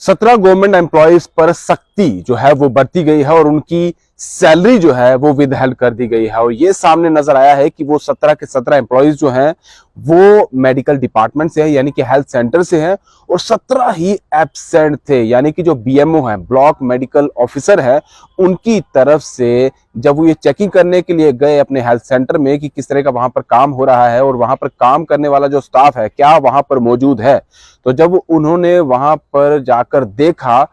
17 government employees पर सख्ती जो है वो बरती गई है और उनकी सैलरी जो है वो विदहेल्ड कर दी गई है। और ये सामने नजर आया है कि वो 17 के 17 एम्प्लॉयज जो हैं वो मेडिकल डिपार्टमेंट से है, यानी कि हेल्थ सेंटर से हैं, और 17 ही एब्सेंट थे। यानी कि जो बीएमओ है, ब्लॉक मेडिकल ऑफिसर है, उनकी तरफ से जब वो ये चेकिंग करने के लिए गए अपने हेल्थ सेंटर में कि किस तरह का वहां पर काम हो रहा है और वहां पर काम करने वाला जो स्टाफ है क्या वहां पर मौजूद है, तो जब उन्होंने वहां पर जाकर देखा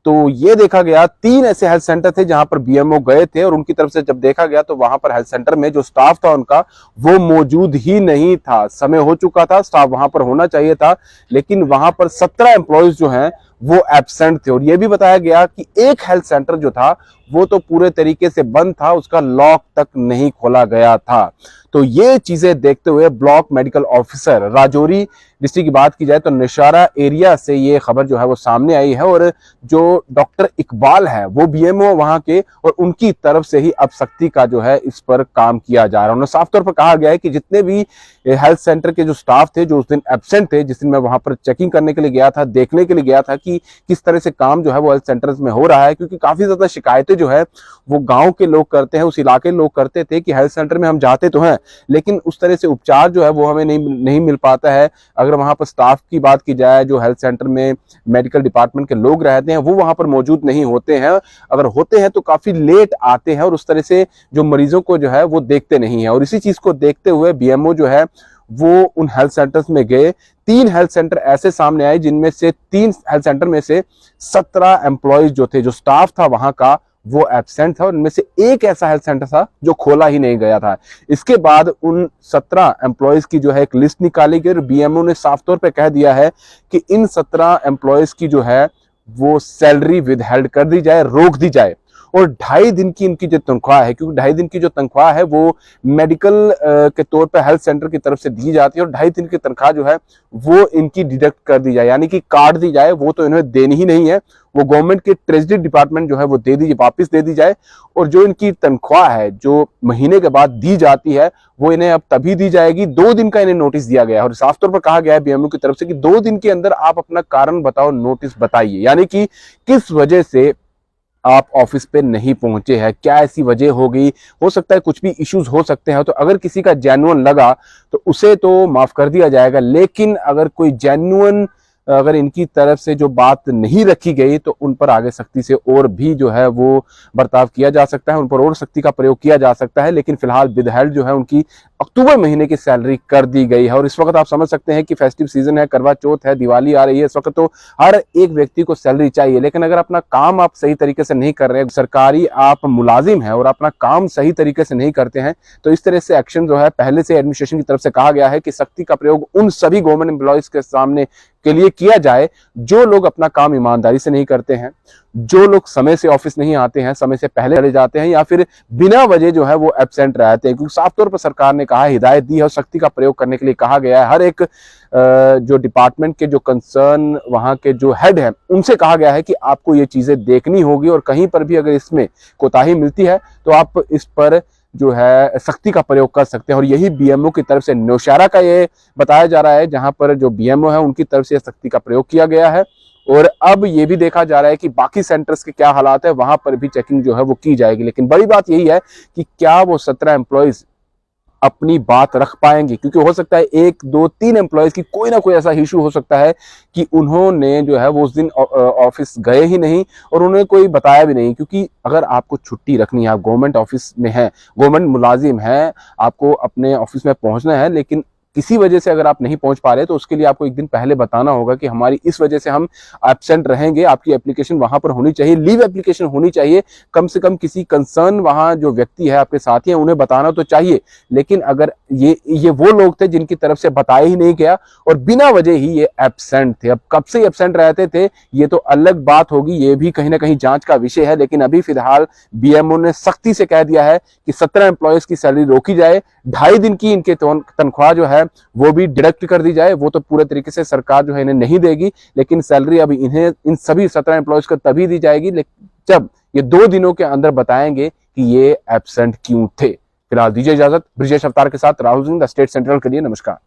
तो ये देखा गया 3 ऐसे हेल्थ सेंटर थे जहां पर बीएमओ गए थे, और उनकी तरफ से जब देखा गया तो वहां पर हेल्थ सेंटर में जो स्टाफ था उनका वो मौजूद ही नहीं था। समय हो चुका था, स्टाफ वहां पर होना चाहिए था, लेकिन वहां पर 17 एम्प्लॉयज जो हैं वो एब्सेंट थे। और ये भी बताया गया कि एक हेल्थ सेंटर जो था वो तो पूरे तरीके से बंद था, उसका लॉक तक नहीं खोला गया था। तो ये चीजें देखते हुए block medical officer Rajouri district की बात की जाए तो नौशहरा एरिया से ये खबर जो है वो सामने आई है, और जो डॉक्टर इकबाल है वो बीएमओ वहां के, और उनकी तरफ से ही अब सख्ती का जो है इस पर काम किया जा रहा है। उन्होंने साफ तौर पर कहा गया है कि जितने भी हेल्थ सेंटर के जो स्टाफ थे जो उस दिन एब्सेंट थे, जिस दिन मैं वहां पर चेकिंग करने के लिए गया था, देखने के लिए गया था कि किस तरह से काम जो है वो हेल्थ सेंटर्स में हो रहा है, क्योंकि काफी ज्यादा शिकायतें जो है वो गांव के लोग करते हैं, उस इलाके के लोग करते थे कि हेल्थ सेंटर में हम जाते तो हैं लेकिन उस तरह से उपचार जो है वो हमें नहीं मिल पाता है। अगर वहां पर स्टाफ की बात की जाए, जो हेल्थ सेंटर में मेडिकल डिपार्टमेंट के लोग रहते हैं वो वहां पर मौजूद नहीं होते हैं, अगर होते हैं तो काफी लेट आते हैं, और उस तरह से जो मरीजों को जो है वो देखते नहीं है। और इसी चीज को देखते हुए बीएमओ जो है वो उन हेल्थ सेंटर्स में गए। 3 हेल्थ सेंटर ऐसे सामने आए जिनमें से 3 हेल्थ सेंटर में से 17 एम्प्लॉयज जो थे, जो स्टाफ था वहां का, वो एब्सेंट था, और इनमें से एक ऐसा हेल्थ सेंटर था जो खोला ही नहीं गया था। इसके बाद उन 17 एम्प्लॉयज की जो है एक लिस्ट निकाली गई, और बीएमओ ने साफ तौर पे कह दिया है कि इन 17 एम्प्लॉयज की जो है वो सैलरी विदहेल्ड कर दी जाए, रोक दी जाए, और 2.5 दिन की इनकी जो तनख्वाह है, क्योंकि 2.5 दिन की जो तनख्वाह है वो मेडिकल के तौर पे हेल्थ सेंटर की तरफ से दी जाती है, और 2.5 दिन की तनख्वाह जो है वो इनकी डिडक्ट कर दी जाए, यानी कि काट दी जाए। वो तो इन्हें देनी ही नहीं है, वो गवर्नमेंट के ट्रेजरी डिपार्टमेंट जो है वो दे दीजिए, वापिस दे दी जाए। और जो इनकी तनख्वाह है जो महीने के बाद दी जाती है वो इन्हें अब तभी दी जाएगी। 2 दिन का इन्हें नोटिस दिया गया है, और साफ तौर पर कहा गया है बीएमओ की तरफ से कि 2 दिन के अंदर आप अपना कारण बताओ, नोटिस बताइए, यानी कि किस वजह से आप ऑफिस पे नहीं पहुंचे हैं, क्या ऐसी वजह होगी, हो सकता है कुछ भी इश्यूज हो सकते हैं। तो अगर किसी का जेन्युइन लगा तो उसे तो माफ कर दिया जाएगा, लेकिन अगर कोई जेन्युइन अगर इनकी तरफ से जो बात नहीं रखी गई तो उन पर आगे सख्ती से और भी जो है वो बर्ताव किया जा सकता है, उन पर और सख्ती का प्रयोग किया जा सकता है। लेकिन फिलहाल विदहेल्ड जो है उनकी अक्टूबर महीने की सैलरी कर दी गई है। और इस वक्त आप समझ सकते हैं कि फेस्टिव सीजन है, करवा चौथ है, दिवाली आ रही है, इस वक्त तो हर एक व्यक्ति को सैलरी चाहिए। लेकिन अगर अपना काम आप सही तरीके से नहीं कर रहे, सरकारी आप मुलाजिम हैं और अपना काम सही तरीके से नहीं करते हैं, तो इस तरह से एक्शन जो है पहले से एडमिनिस्ट्रेशन की तरफ से कहा गया है कि सख्ती का प्रयोग उन सभी गवर्नमेंट एम्प्लॉयज के सामने के लिए किया जाए जो लोग अपना काम ईमानदारी से नहीं करते हैं, जो लोग समय से ऑफिस नहीं आते हैं, समय से पहले चले जाते हैं, या फिर बिना वजह जो है वो एब्सेंट रहते हैं। क्योंकि साफ तौर पर सरकार ने कहा है, हिदायत दी है और सख्ती का प्रयोग करने के लिए कहा गया है। हर एक जो डिपार्टमेंट के जो कंसर्न वहां के जो हेड है उनसे कहा गया है कि आपको ये चीजें देखनी होगी, और कहीं पर भी अगर इसमें कोताही मिलती है तो आप इस पर जो है सख्ती का प्रयोग कर सकते हैं। और यही बीएमओ की तरफ से नौशहरा का ये बताया जा रहा है, जहां पर जो बीएमओ है उनकी तरफ से सख्ती का प्रयोग किया गया है। और अब ये भी देखा जा रहा है कि बाकी सेंटर्स के क्या हालात है, वहां पर भी चेकिंग जो है वो की जाएगी। लेकिन बड़ी बात यही है कि क्या वो 17 एम्प्लॉयज अपनी बात रख पाएंगे, क्योंकि हो सकता है 1, 2, 3 एम्प्लॉयज की कोई ना कोई ऐसा इशू हो सकता है कि उन्होंने जो है वो उस दिन ऑफिस गए ही नहीं और उन्हें कोई बताया भी नहीं। क्योंकि अगर आपको छुट्टी रखनी है, आप गवर्नमेंट ऑफिस में हैं, गवर्नमेंट मुलाजिम हैं, आपको अपने ऑफिस में पहुंचना है, लेकिन किसी वजह से अगर आप नहीं पहुंच पा रहे तो उसके लिए आपको एक दिन पहले बताना होगा कि हमारी इस वजह से हम एब्सेंट रहेंगे। आपकी एप्लीकेशन वहां पर होनी चाहिए, लीव एप्लीकेशन होनी चाहिए, कम से कम किसी कंसर्न वहां जो व्यक्ति है, आपके साथी हैं, उन्हें बताना तो चाहिए। लेकिन अगर ये वो लोग थे जिनकी तरफ से बताया ही नहीं गया और बिना वजह ही ये एब्सेंट थे। अब कब से एब्सेंट रहते थे ये तो अलग बात होगी, ये भी कहीं ना कहीं जांच का विषय है। लेकिन अभी फिलहाल बीएमओ ने सख्ती से कह दिया है कि 17 एम्प्लॉयज की सैलरी रोकी जाए, 2.5 दिन की इनके तनख्वाह जो है वो भी डिडक्ट कर दी जाए। वो तो पूरे तरीके से सरकार जो है इन्हें नहीं देगी, लेकिन सैलरी अभी इन्हें इन सभी 17 एम्प्लॉयज को तभी दी जाएगी जब ये 2 दिनों के अंदर बताएंगे कि ये एब्सेंट क्यों थे। फिलहाल दीजिए इजाजत। ब्रिजेश अवतार के साथ Rahul Singh, the state central के लिए। नमस्कार।